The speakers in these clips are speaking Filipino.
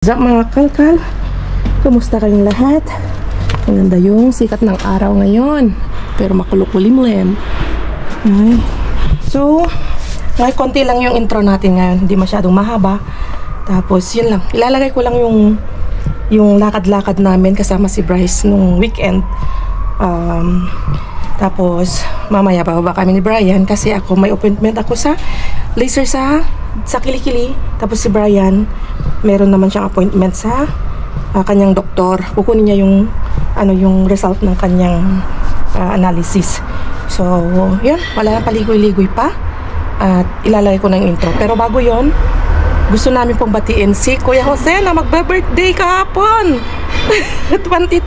What's up mga kalkal? Kumusta kayong lahat? Ang ganda yung sikat ng araw ngayon, pero makulukulimlim. Okay. So, may konti lang yung intro natin ngayon, hindi masyadong mahaba. Tapos yun lang, ilalagay ko lang yung lakad-lakad namin kasama si Bryce nung weekend. Tapos mamaya bababa kami ni Brian kasi ako may appointment ako sa laser sa Kilikili. Tapos si Brian meron naman siyang appointment sa kanyang doktor. Kukunin niya yung result ng kanyang analysis. So yun, wala nang paligoy-ligoy pa at ilalagay ko na yung intro. Pero bago yon, gusto namin pong batiin si Kuya Jose na magbe-birthday kahapon. 22.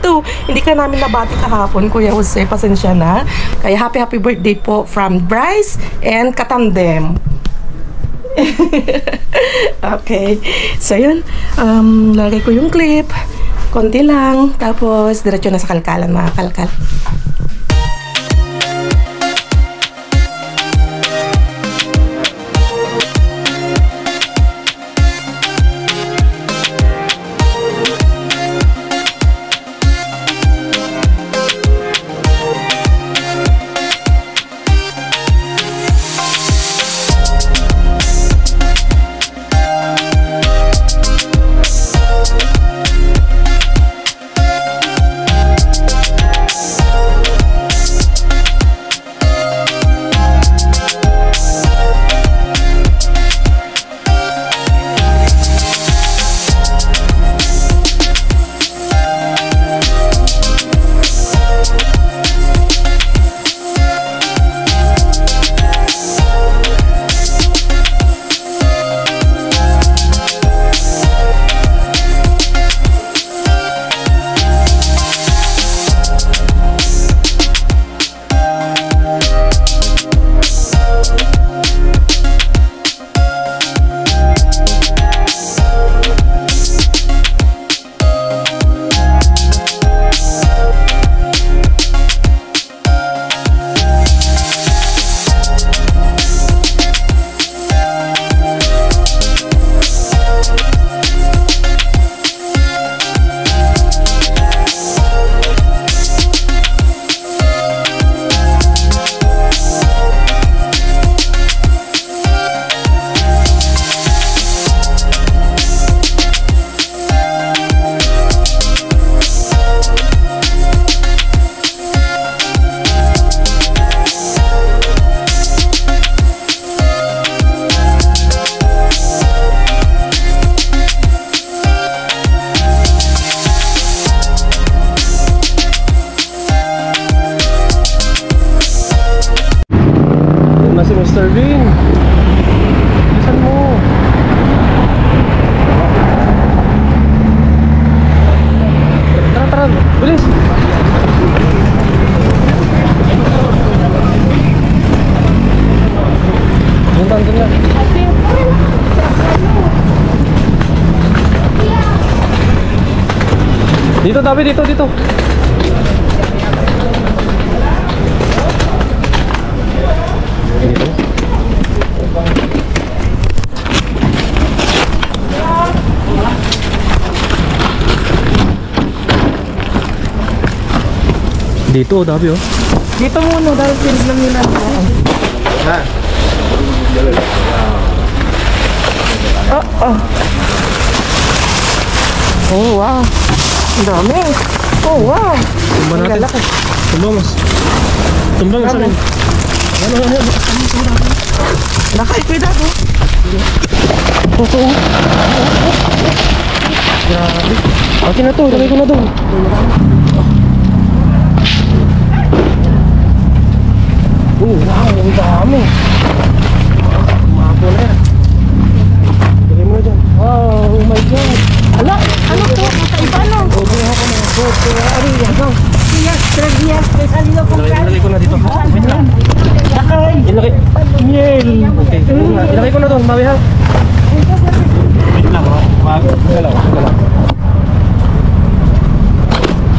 Hindi ka namin nabati kahapon, Kuya Jose. Pasensya na. Kaya happy birthday po from Bryce and Katandem. Okay. So yun. Lagay ko yung clip. Konti lang. Tapos diretso na sa kalkalan, mga kalkal. Si Mr. Bean, bilisan mo. Tara, bilis. Punta na. Dito, Dabi, dito. Dito, Dabi, oh. Dito muna dahil pinaglang nila. Oh, wow. Ang dami. Oh, wow. Tumba natin. Tumba mas akin. Nakay, cuidado. Grabe. Akin na to, ilagay ko na doon. Oh, wow, ang dami. Umapo na yan. Ilagay mo na dyan. Oh my God. Ala, ano to? Kakaiba no? Oh, buha ko na. Ano yan? Yes, 3 días. May salido kong Ilagay ko na dito. Wait lang. Nakay. Ilagay. Miel. Okay. Ilagay ko na doon, bawi ha. Wait lang, oh. Galaw.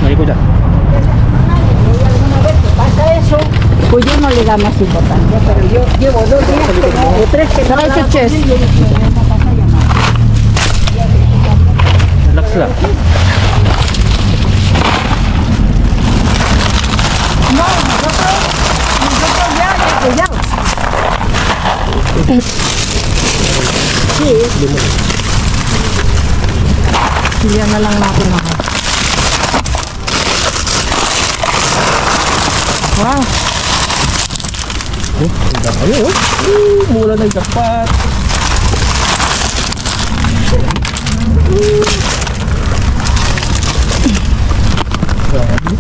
Ilagay ko dyan. Pasa eso. Pues yo no le da más importancia, pero yo llevo 2 días o 3 que no. sila. Yan na lang natin ako. Wow. Oh, ang dami oh. Mula ng jackpot. Grabe.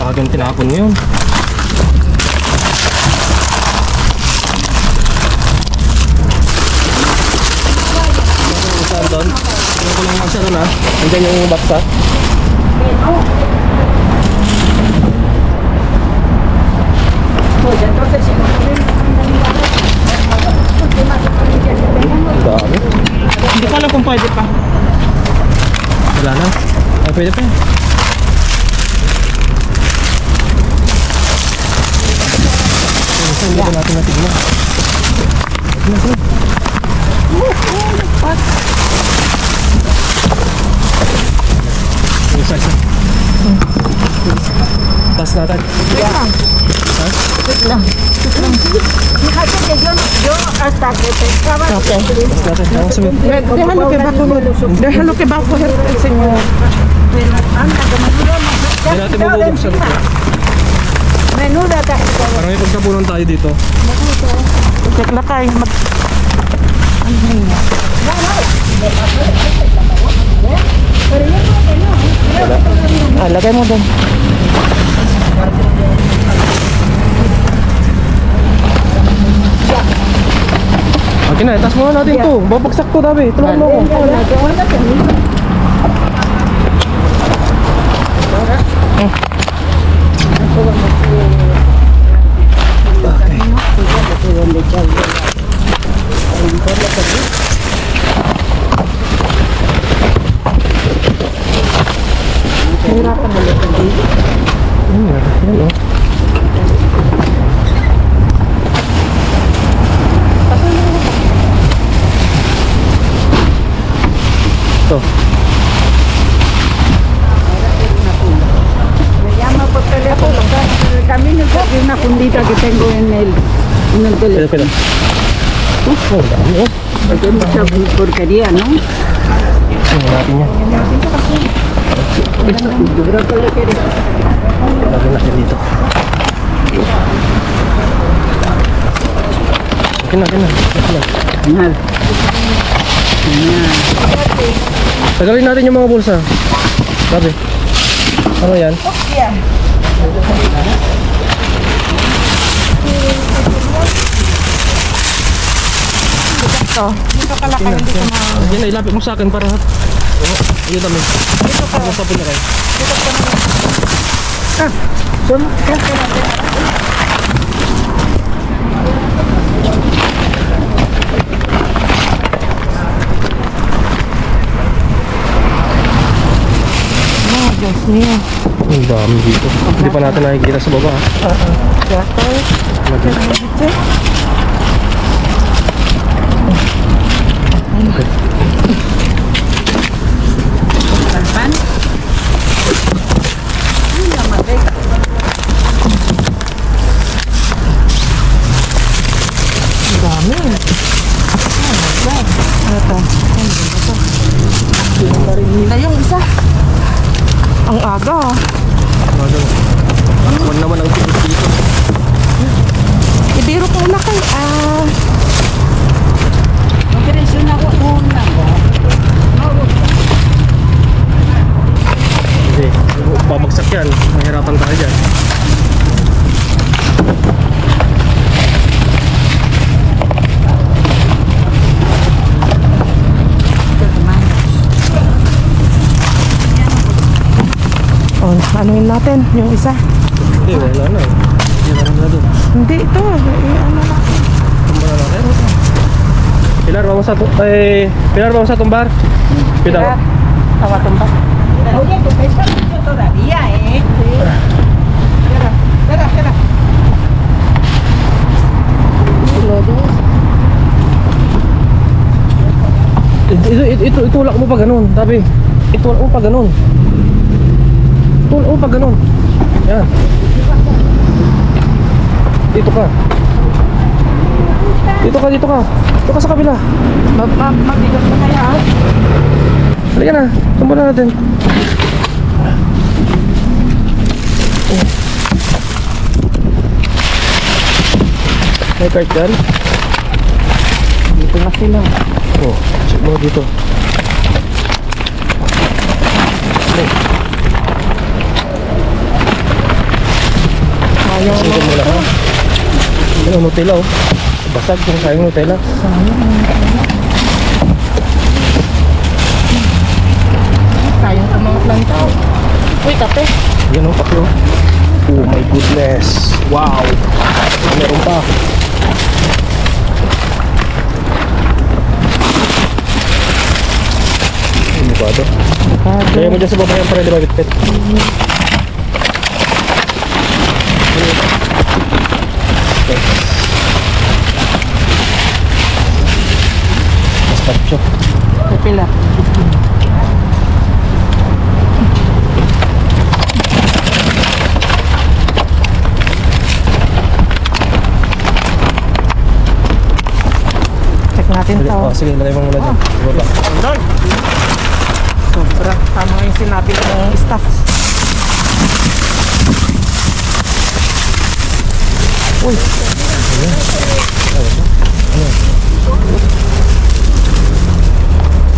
Agang tinapon mo yun. Saan doon? Ano ko lang magsa doon ha? Nandiyan yung baksa. Dami. Hindi ko alam kung pwede pa. Wala na. Ay, pwede pa. Saan dito natin natignan? Isa. Tas natin. Okay. Tas natin. Ang sabi. Déjalo que va a coger. Déjalo que va a coger el señor. Hindi natin mabubuksan. Menuda tayo. Parang may pagkapunan tayo dito. Check na kayo. Lagay mo doon. Okay na, itas muna natin to. Babagsak to dami. Tulungan mo ako. Hirapan mo lang. Yan o. Ito. Me llama por teléfono. En el camino hay una fundita que tengo en el Pwede, teléfono. pwede. Oh, dami oh. Porque hay mucha porquería, ¿no? Tingnan natin yan. Yo creo que le quiere. Lagyan natin dito. Okay na, okay na. Genial. Genial. Tagalin natin yung mga bulsa. Sabi. Ano yan? Ito. Dito kalakay. Hindi ko ma... Yan, ilapit mo sa akin para... Ayun dami. Dito ka. Ano sa pinakay? Dito ka naman. Oh, Diyos niyo. Ang dami dito. Hindi pa natin nakikita sa baba. Gato. Lagyan. Dito. ¿Pan? La manteca. Ang dami. Oh my God. Ito. Ito yung isa. Ang aga. Huwag naman ang titis dito. Ibiro ko na kay ¿No quieres una ba? Hindi. Pabagsak yan. Mahirapan tayo dyan. oh, anuin natin yung isa. Hindi, wala na. Hindi na doon. Hindi ito. Ano na. Tumba na natin. Pilar, vamos a Pilar, vamos a tumbar. Pilar. Tawa tumba. Oye, que pesa mucho todavía, ¿eh? Espera. Itulak mo pa ganun, tabi. Ituon mo pa ganun. Ituon mo pa ganun. Yan. Dito ka. Dito ka, dito ka. Dito ka sa kabila. Mabigat na kaya? Halika na. Tumbo na natin. May cart dyan? Dito na sila. Oh, check mo dito. Ayaw Sige mo lang ha. Ano, Nutella oh. Basag kung sayang Nutella. Sayang sa mga planta. Uy, kape. Yan oh, paki oh. Oh my goodness. Wow. Meron pa. Ano ba ito? Kaya mo dyan sa baba yan para di ba bitbit. Gazpacho. Kapila. Check natin to. Oh, sige, lagay mo muna dyan. Sa baba. Sobrang tama yung sinabi ng staff. Uy.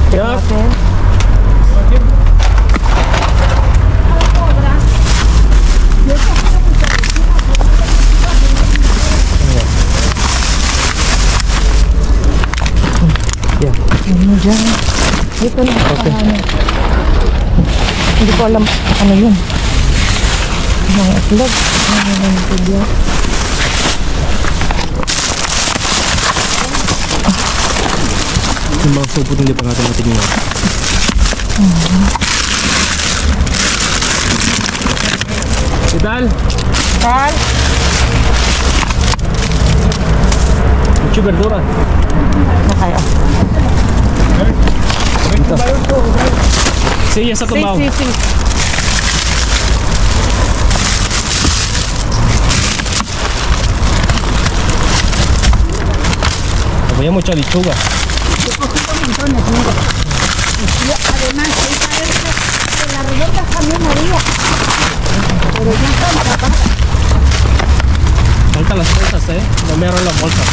Check Yeah. natin. Yeah. Ano dyan? Dito na. Okay. Hindi ko alam ano yun. Mga itlog. Ano yung video? Yung mga supot hindi pa natin matingin. Idal! Tal! Mucho verdura. Na kayo. Siya sa tubaw. Si. Voy a mochar lechuga. Además, la reyota también María. Pero ya están tapadas. Falta las bolsas, no me agarro las bolsas.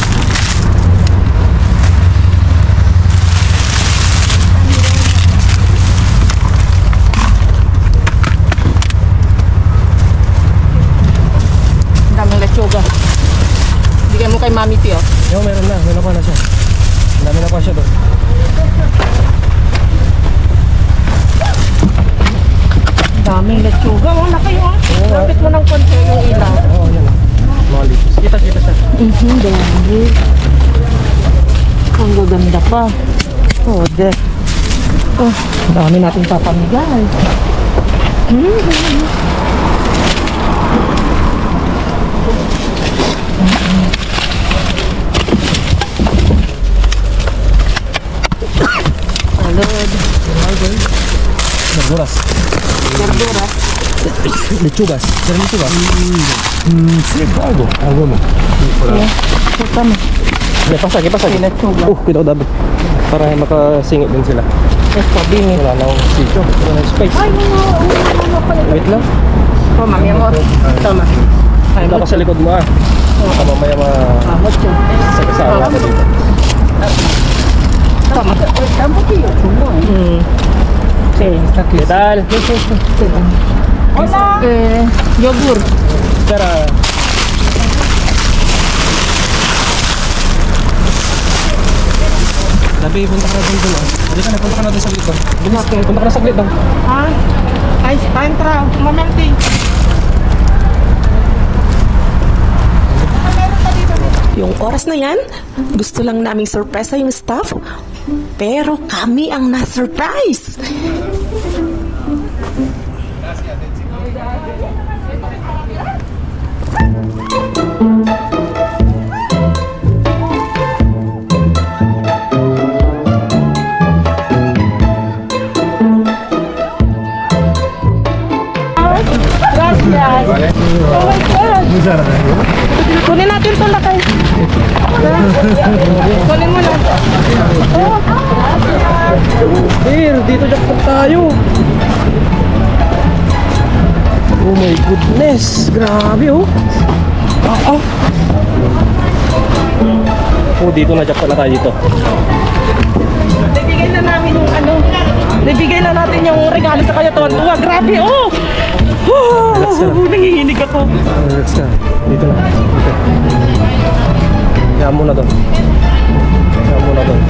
Ang daming lechoga. Bigyan mo kay Mami Pio. Yo, meron pa na siya. Ang dami na pa siya doon. Ang daming lechoga. Oh, laki yun. Lapit mo ng konti yung ilaw. Oo, yan. Mga litos. Kita siya. Dami. Ang gaganda pa. Oh, de. Oh, ang dami natin papamigay. Salud. Verduras. Verdura. Lechugas. ¿Quieres lechugas? Sí, algo. Algo no. Tama. ¿Qué pasa? Lechuga. Cuidado David. Para makasingit din sila. Ito, bini. Wala na akong sitio. Wala na akong space. Wait lang. Oh, Mami amor. Tama. Ay, Punta ka sa likod mo ah. Baka mamaya mucho. masakasama ka dito. Tama. Está un poquillo chungo, ¿eh? Sí. ¿Qué tal? Hola. Yogur. Espera. Sabi, punta ka na doon doon. Halika na, punta ka na doon sa likod. Bilis, punta ka na saglit lang. Ah, ay, entra. Un momento. Yung oras na yan, gusto lang naming surpresa yung staff, pero kami ang na-surprise. Oh my God! Kunin natin ito lakay. Kunin mo lang. Here, dito jackpot tayo. Oh my goodness. Grabe oh. Oh, dito na jackpot na tayo dito. Nabigay na namin yung ano. Nabigay na natin yung regalo sa kanya. Tuwan-tuwa. Grabe oh. Nanginginig ako. Relax na. Dito na. Okay. Kaya mo na doon. Kaya mo na doon.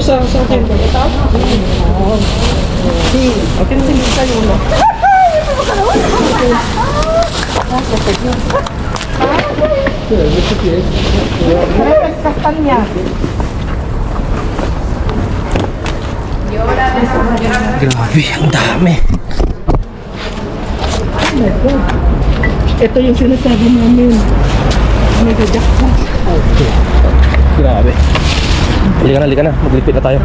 Sa akin. Okay na sige kayo na. Kastanya. Grabe, ang dami. Ito yung sinasabi namin. Mega jackpot. Grabe. Halika na. Maglipit na tayo.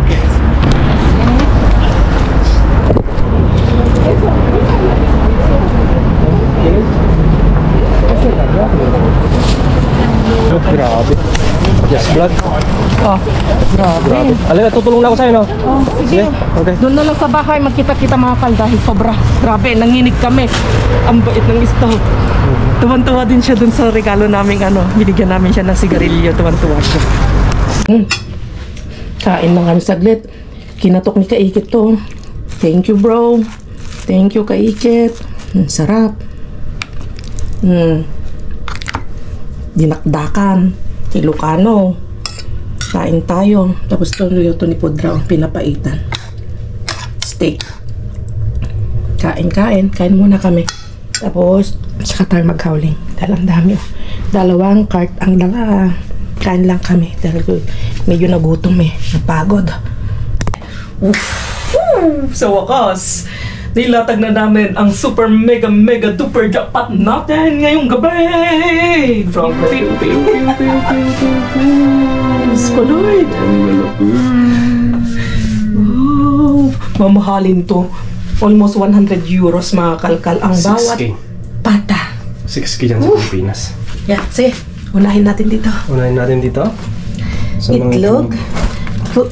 Oh, grabe. Yes, vlog. Oh, grabe. Alin, tutulong na ako sa'yo, no? Oh, sige. Okay. Doon na lang sa bahay, magkita-kita mga kal dahil sobra. Grabe, nanginig kami. Ang bait ng stove. Tuwan-tuwa din siya dun sa regalo namin ano. Binigyan namin siya ng sigarilyo. Tuwan-tuwa siya. Kain lang kami saglit. Kinatok ni Kaikit to. Thank you, bro. Thank you, Kaikit. Sarap. Dinakdakan. Ilocano. Kain tayo. Tapos ito niluto ni Pudra ang pinapaitan. Steak. Kain muna kami. Tapos, saka tayo maghauling. Dahil ang dami. Dalawang cart ang dala. Kain lang kami. Dahil medyo nagutom napagod. Sa wakas, nilatag na namin ang super mega duper jackpot natin ngayong gabi. Squaloid. Wow. Mamahalin to. Almost 100 euros mga kalkal ang bawat 6K. pata. 6K dyan sa Pilipinas. Yeah, sige. Unahin natin dito. Unahin natin dito. Sa mga Itlog.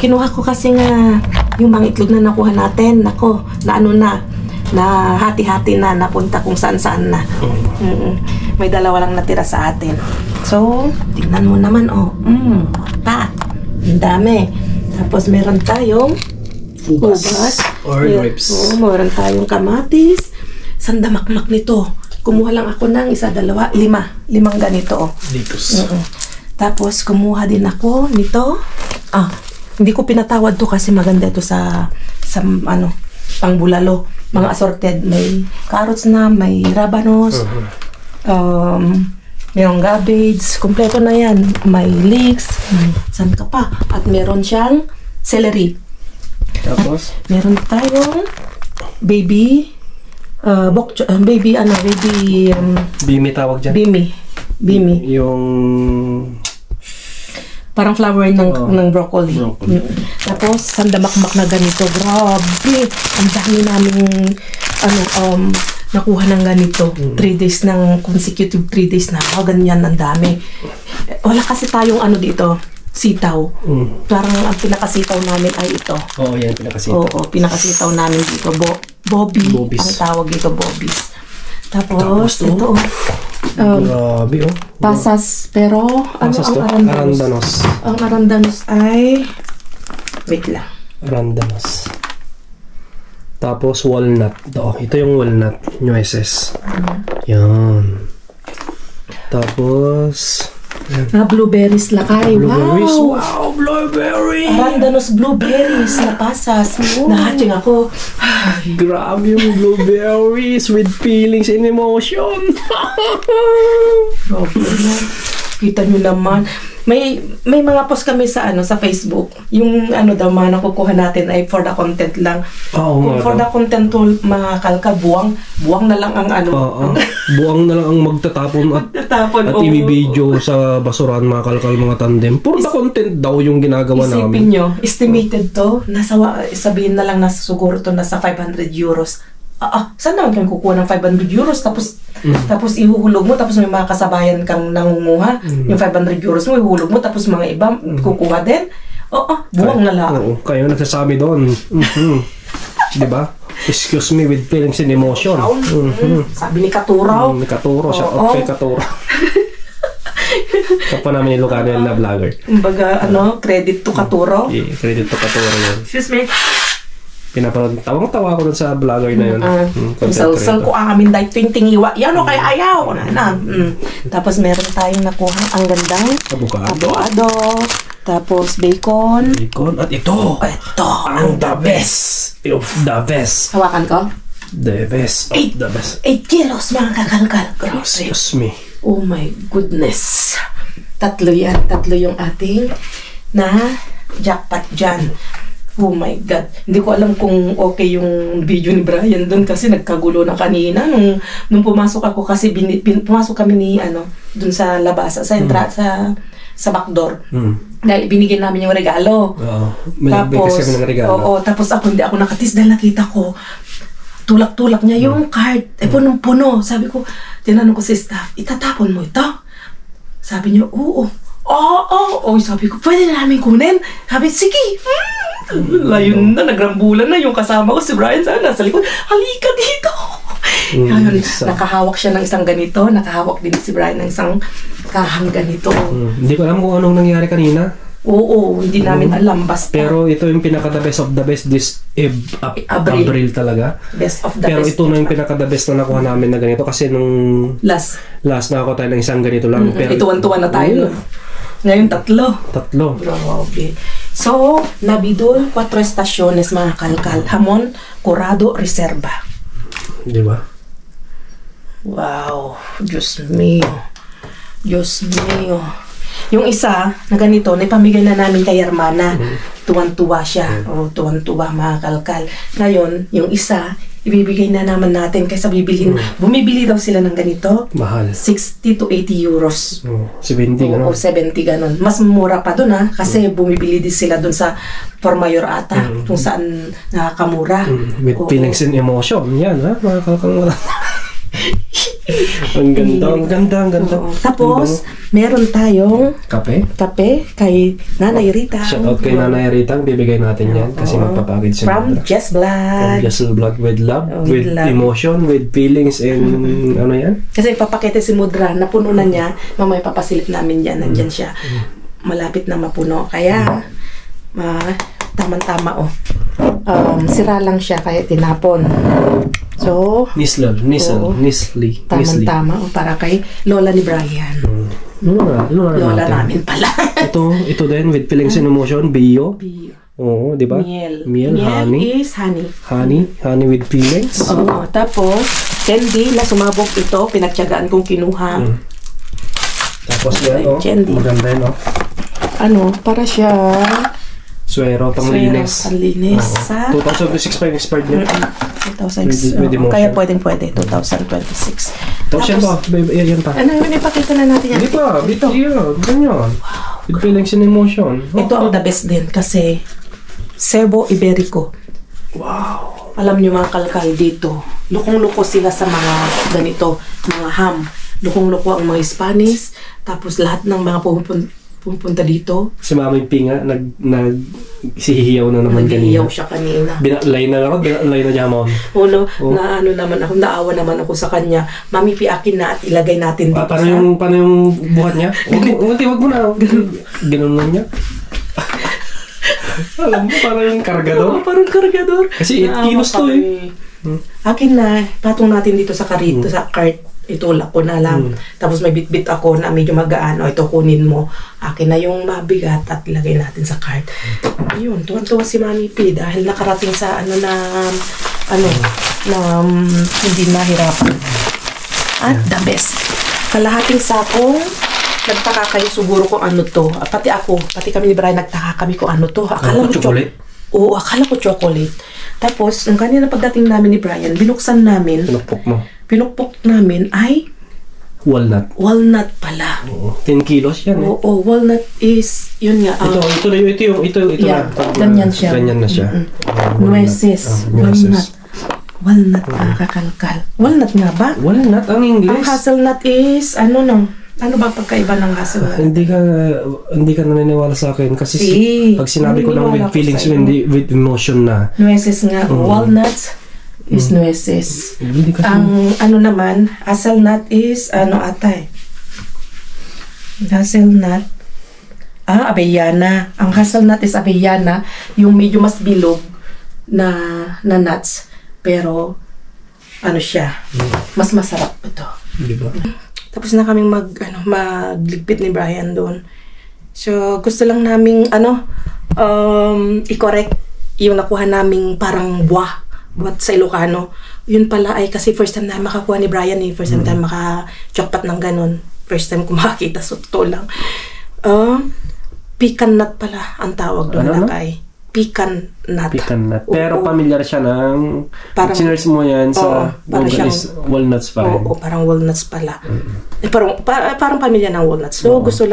Kinuha ko kasi nga yung mga itlog na nakuha natin. Nako, na hati-hati na, napunta kung saan-saan na. May dalawa lang natira sa atin. So, tingnan mo naman, ang dami. Tapos meron tayong ubas. Or grapes. Meron tayong kamatis. Sandamakmak nito. Kumuha lang ako ng isa, dalawa, limang ganito. Litos. Tapos kumuha din ako nito. Hindi ko pinatawad to kasi maganda ito sa pangbulalo. Mga assorted, may carrots na, may rabanos, mayroong cabbage, kompleto na yan. May leeks, saan ka pa? At meron siyang celery. Tapos? Meron tayong baby Bimi tawag dyan? Bimi. Yung parang flower ng broccoli. Tapos sandamakmak na ganito. Grabe, ang dami naming nakuha ng ganito. 3 days ng consecutive 3 days na. Ganyan, ang dami. Wala kasi tayong dito, sitaw. Parang ang pinakasitaw namin ay ito. Oo, yan, pinakasitaw. Oo, pinakasitaw namin dito. Bobbies. Ang tawag dito, Bobbies. Tapos ito. Grabe, Pasas, pero Pasas to? Arandanos. Ang arandanos ay wait lang. Arandanos. Tapos walnut. Ito yung walnut. Nueces. Yan. Tapos Blueberries lakay. blueberries. Wow! Wow, blueberry! Arandanos blueberries na pasas. Nahatsing ako. Grabe yung blueberries with feelings and emotion. kita nyo naman. May mga post kami sa sa Facebook. Yung daw mga nakukuha natin ay for the content lang. Kung for the content to mga kalkal, buwang na lang ang buwang na lang ang magtatapon at i-video sa basurahan mga kalkal mga tandem. For the content daw yung ginagawa namin. Isipin nyo, estimated to, sabihin na lang siguro to nasa 500 euros. Saan naman kami kukuha ng 500 euros tapos ihuhulog mo tapos may mga kasabayan kang nangunguha yung 500 euros mo ihuhulog mo tapos mga iba kukuha din buwang na lang. Oo, kayo nagsasabi doon. Diba? Excuse me with feelings and emotion. Sabi ni Katuraw. Katuro, shout out kay Katuro. Kapwa namin Ilocano yan na vlogger. Kumbaga credit to Katuraw. Yeah, credit to Katuro yan. Excuse me. Pinapanood, tawang-tawa ko dun sa vlogger na yun. Saan ko amin dahil tintingiwa. Yan o kaya ayaw. Tapos meron tayong nakuha ang gandang avocado. Tapos bacon. At ito ang the best of the best. Hawakan ko. The best of the best. 8 kilos mga kakalkal. Excuse me. Oh my goodness. Tatlo yung ating na jackpot dyan. Oh my God. Hindi ko alam kung okay yung video ni Brian doon kasi nagkagulo na kanina nung pumasok ako kasi pumasok kami ni doon sa labas sa sa backdoor. Dahil binigyan namin yung regalo. Tapos kami ng regalo. Tapos hindi ako nakatis dahil nakita ko tulak-tulak niya yung card. Punong-puno. Sabi ko, tinanong ko si staff, itatapon mo ito? Sabi niyo, oo. Sabi ko, pwede na namin kunin. Sabi, sige. Layon na, nagrambulan na yung kasama ko si Brian sana nasa likod. Halika dito. Ngayon, nakahawak siya ng isang ganito. Nakahawak din si Brian ng isang kahang ganito. Hindi ko alam kung anong nangyari kanina. Oo, hindi namin alam. Basta. Pero ito yung pinaka-the best of the best this Abril talaga. Best of the Pero best. ito na yung pinaka-the best na nakuha namin na ganito kasi nung last nakakuha tayo ng isang ganito lang. Pero ituwan-tuwan na tayo. Ngayon, tatlo. Grabe. So, Nabidol, 4 estaciones mga kalkal. Hamon, Curado, Reserva. Di ba? Wow. Diyos mio. Yung isa na ganito, naipamigay na namin kay Hermana. Tuwan-tuwa siya. Tuwan-tuwa mga kalkal. Ngayon, yung isa, ibibigay na naman natin kaysa bumibili daw sila ng ganito. Mahal. 60 to 80 euros. 70 gano'n. O 70 gano'n. Mas mura pa doon kasi bumibili din sila doon sa Pormayor ata, kung saan nakakamura. With feelings and emotion. Yan mga kalkal. Ang ganda. Tapos, meron tayong kape kay Nanay Rita. Shout out kay Nanay Rita. Bibigay natin yan kasi magpapackage siya. From Jess Vlog. With love, with emotion, with feelings and ano yan? Kasi papakete si Mudra, napuno na niya. Mamaya papasilip namin yan. Nandyan siya. Malapit na mapuno. Kaya, tama-tama sira lang siya kaya tinapon. So, Nisli. Tama para kay Lola ni Brian. Lola namin pala. ito din with feelings and emotion, Bio. Oo, di ba? Miel, honey. Is honey. Honey with feelings. Tapos candy na sumabog ito, pinagtiyagaan kong kinuha. Tapos yan, maganda yun, para siya Suero, panglinis. Sa 2026 pa yung expired niya. 2006. Kaya pwede 2026. Tapos yan ba? Yan pa. Ipakita na natin yan. Hindi pa. Ganyan. With feelings and emotion. Ito ang the best din kasi Cebo Iberico. Wow. Alam niyo mga kalkal dito, lukong-luko sila sa mga ganito, mga ham. Lukong-luko ang mga Spanish. Tapos lahat ng mga pupunta dito. Si Mami Pinga, nagsihiyaw na naman kanina. Naghihiyaw siya kanina. Binalay na jamon. Naawa naman ako sa kanya. Mami, piakin na at ilagay natin dito paano yung buhat niya? Wag mo na. Ganun lang niya. Alam mo, parang kargador. Parang kargador. Kasi 8 kilos to Akin na, patong natin dito sa karito, sa cart. Itulak ko na lang. Tapos may bit-bit ako na medyo magaan. Ito kunin mo. Akin na yung mabigat at ilagay natin sa cart. Ayun, tuwan-tuwa si Mami P dahil nakarating sa hindi nahirapan. At the best. Kalahating sakong nagtaka kayo siguro kung ano to. Pati ako, pati kami ni Brian, nagtaka kami kung ano to. Akala mo chocolate? Oo, akala ko chocolate. Tapos, nung kanina pagdating namin ni Brian, binuksan namin. Pinukpok mo. Pinukpok namin ay Walnut. walnut pala. Oo. 10 kilos yan eh. Oo, walnut is, yun nga. Ito Yeah, na. ganyan siya. Ganyan na siya. Nueces. Nueces. Walnut, kakalkal. Walnut nga ba? Walnut ang Ang English. hazelnut is, ano ba pagkaiba ng hazelnut? Hindi ka naniniwala sa akin kasi pag sinabi ko lang naniniwala with ako feelings, sa'yo. hindi with emotion na. Nueces nga. Walnuts is nueces. Hindi kasi Ang ano naman, hazelnut is, hazelnut. Avellana. Ang hazelnut is avellana, yung medyo mas bilog na nuts. Pero, siya, mas masarap ito. di ba? Tapos na kaming magligpit ni Brian doon. So, gusto lang naming, i-correct yung nakuha naming parang buwat sa Ilocano. Yun pala ay kasi first time na makakuha ni Brian First time tayo maka-chokpat ng ganun. First time ko makakita, so totoo lang. Pecan nut pala ang tawag doon na kay. Pecan nut. Pecan nut. Pero familiar siya ng Parang- sinners mo yan sa parang Google is walnuts pa rin. Oo, parang walnuts pala. Parang pamilya ng walnuts. So, gusto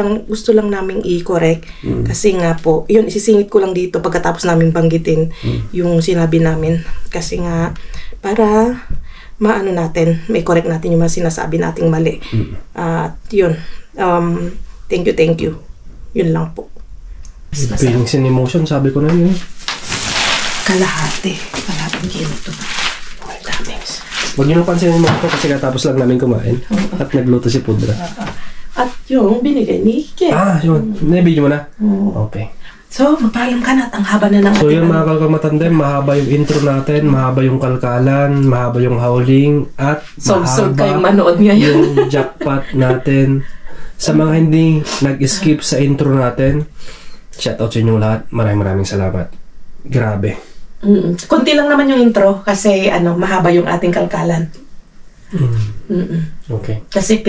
lang naming i-correct. Kasi nga po, yun, isisingit ko lang dito pagkatapos namin banggitin yung sinabi namin. Kasi nga, para may correct natin yung mga sinasabi nating mali. At yun, thank you. Yun lang po. Feelings and emotion, sabi ko na yun. Kalahating kilo to. Dami. Huwag niyo nang pansinin mo ito kasi katapos lang namin kumain at nagluto si Pudra. At yung binigay ni Ike. Yun. Na-video mo na? Okay. So, magpaalam ka na at ang haba na ng So yun ating mga kalkamatandem, mahaba yung intro natin, mahaba yung kalkalan, mahaba yung howling, at Sold mahaba kayong manood ngayon. yung jackpot natin. Sa mga hindi nag-skip sa intro natin, shoutout sa inyong lahat. Maraming salamat. Grabe. Kunti lang naman yung intro kasi mahaba yung ating kalkalan. Okay. Kasi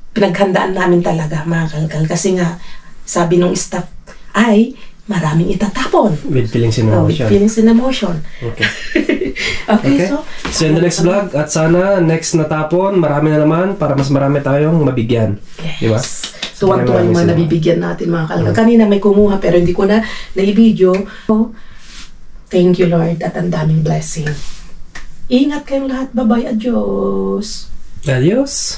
pinaghandaan namin talaga mga kalkal. Kasi nga, sabi nung staff ay maraming itatapon. With feelings and With emotion. feelings and emotion. Okay. Okay, so See you in the next vlog. At sana, next na tapon, marami na naman para mas marami tayong mabigyan. yes. Di ba? Tuwang-tuwa yung mga Salamat. nabibigyan natin mga kalkal. Kanina may kumuha pero hindi ko na i-video. So, thank you Lord at ang daming blessing. Ingat kayong lahat. Bye-bye. Adios. Adios.